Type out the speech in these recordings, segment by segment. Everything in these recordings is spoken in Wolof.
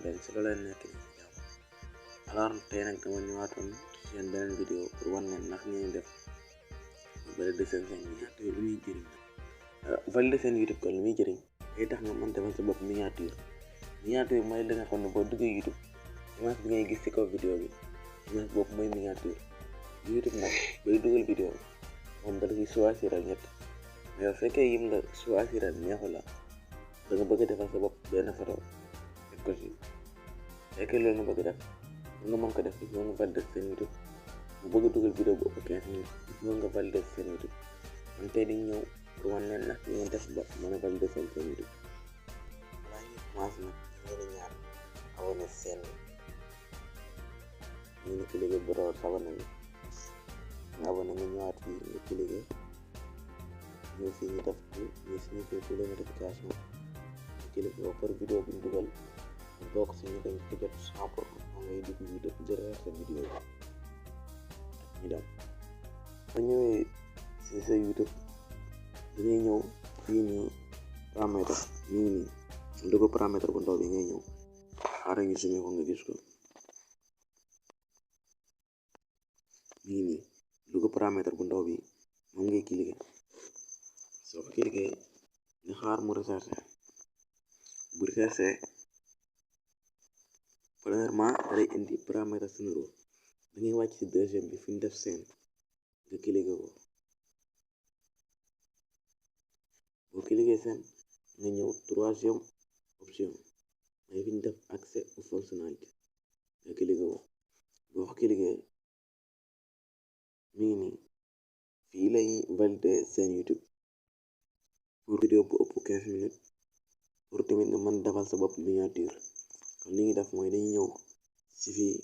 leen si loo leen nekk ni jàmm. Alors tey nag dama ñëwaatoon ci seen beneen vidéo pour wan leen ndax ngeen def valider seen YouTube lu muy jëriñ valider seen YouTube kon lu muy jëriñ day tax nga mën defal sa bopp miniature mooy li nga xam ne boo duggee YouTube image bi ngay gis ci kaw vidéo bi image boobu mooy miniature. YouTube nag bay dugal vidéo moom dala ciy choisiral ñett mais yow fekkee yim la choisiral neexu la da nga bëgg a defal sa bopp benn photo def ko ci fekkee loolu nga bëgg def nga mën ko def il faut nga valider seen YouTube bu bëgg a dugal vidéo bu ëpp 15 minutes il faut nga valider seen YouTube man tey dañ ñëw pour wan leen nag ngeen def ba mën a valider seen YouTube. balaa ñuy commencé nag ñu ngi ñaan abonné seen ñu ngi cliqué bu doon sabana bi nga abonné nga ñëwaat fii nga cliqué ñëw fii ñu def ñu signifié pour les notifications ñu cliqué ba par vidéo bi ñu dugal ñu bokk si ñu dañ ko jot 100% ngay dugg YouTube jëlee sa vidéo bi ñu dem ba ñëwee si sa YouTube dañuy ñëw fii nii paramètre ñu ngi nii du ko paramètre bu ndaw bi ngay ñëw xaaral ñu sumé ko nga gis ko mi ngi nii du ko paramètre bu ndaw bi moom ngay cliquer soo ko cliquer nga xaar mu recherché bu recherché premièrement day indi paramètre généraux da ngay wàcc ci deuxième bi fi ñu def seen nga cliquer ko boo cliquer seen nga ñëw troisième option mooy fi ñu def accès aux fonctionnalités nga cliquer ko boo ko cliquer mi ngi nii fii lañuy valider seen YouTube pour vidéo bu ëpp 15 minutes pour tamit nga mën defal sa bopp miniature. kon li ñuy def mooy dañuy ñëw si fii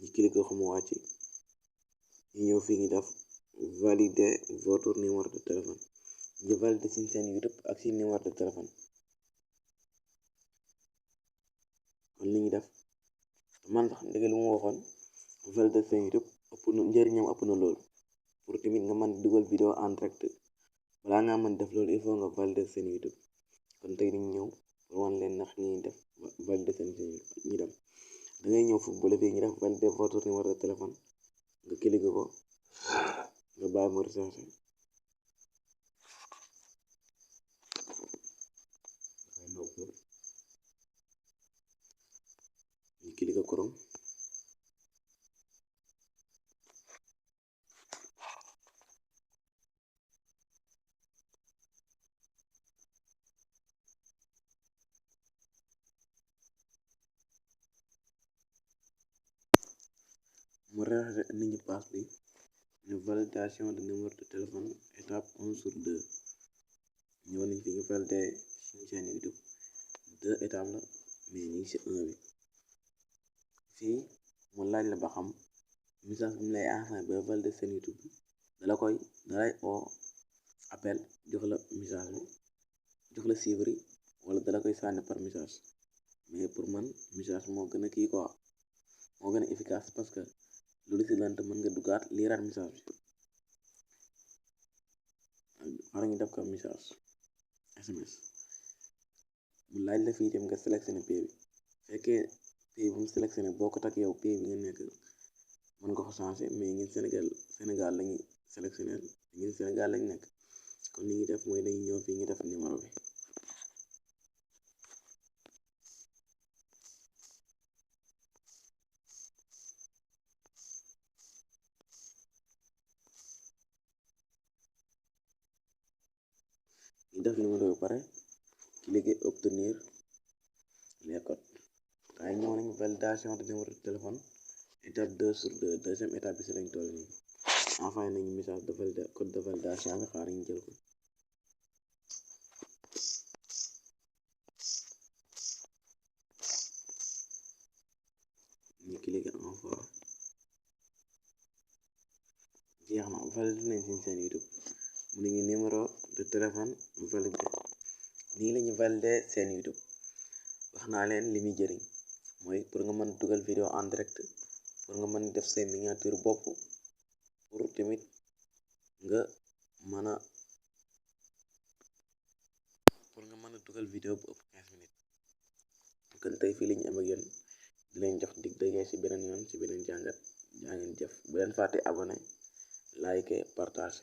ñu cliquer ko mu wàcc ñu ñëw fii ñu def valider votre numéro de téléphone ñu valider si seen YouTube ak si numéro de téléphone. kon li ñuy def man sax ndege lu mu waxoon valider seen YouTube ëpp na njëriñam ëpp na loolu pour tamit nga mën dugal vidéo en direct balaa nga mën def loolu il faut nga valider seen YouTube. kon tey dañu ñëw pour wan leen ndax ñuy def valider seen YouTube ñu dem da ngay ñëw foofu bu la fii ñu def valider votre numéro de téléphone nga cliquer ko nga bàyyi mu recherché ñu cliquer Chrome mu recherché indi ñu pass bi ñu validation de numéro de téléphone étape 1 sur 2 ñëw nañ fi ñu valider suñu chaîne YouTube 2 étapes la mais ñu ngi si 1 bi fii mu laaj la ba xam message bi mu lay envoyé ba valider seen YouTube dalay oo appel jox la message bi jox la chiffre yi wala dala koy sànni par message mais pour man message moo gën a kii quoi moo gën a efficace parce que loolu si lante mën nga duggaat liiraat message bi xaaral ñu def ko message SMS mu laaj la fii dem nga sélectionné pays bi fekkee pays bu mu sélectionné boo ko takk yow pays bi nga nekk mën nga ko changé mais ñun Sénégal lañuy sélectionné ñun Sénégal lañ nekk kon li ñuy def mooy dañuy ñëw fii ñu def numéro bi ñu def numéro bi pare cliquer obtenir les codes waaye ñëw nañ validation de numéro de téléphone étape 2 sur 2 deuxième étape bi si lañ toll nii envoyé nañu message de code de validation bi xaar ñu jël ko ñu cliquer envoyer jeex na validé nañ seen YouTube mu ne ñu numéro de téléphone validé nii la ñu validé seen YouTube. wax naa leen li muy jëriñ mooy pour nga mën dugal vidéo en direct pour nga mën def say miniature bopp pour tamit nga mën a dugal vidéo bu ëpp 15 minutes kon tey fii la ñu am ak yéen di leen jox dig daje ci beneen yoon ci beneen jàngat jaa ngeen jëf bu leen fàtte abonné like partage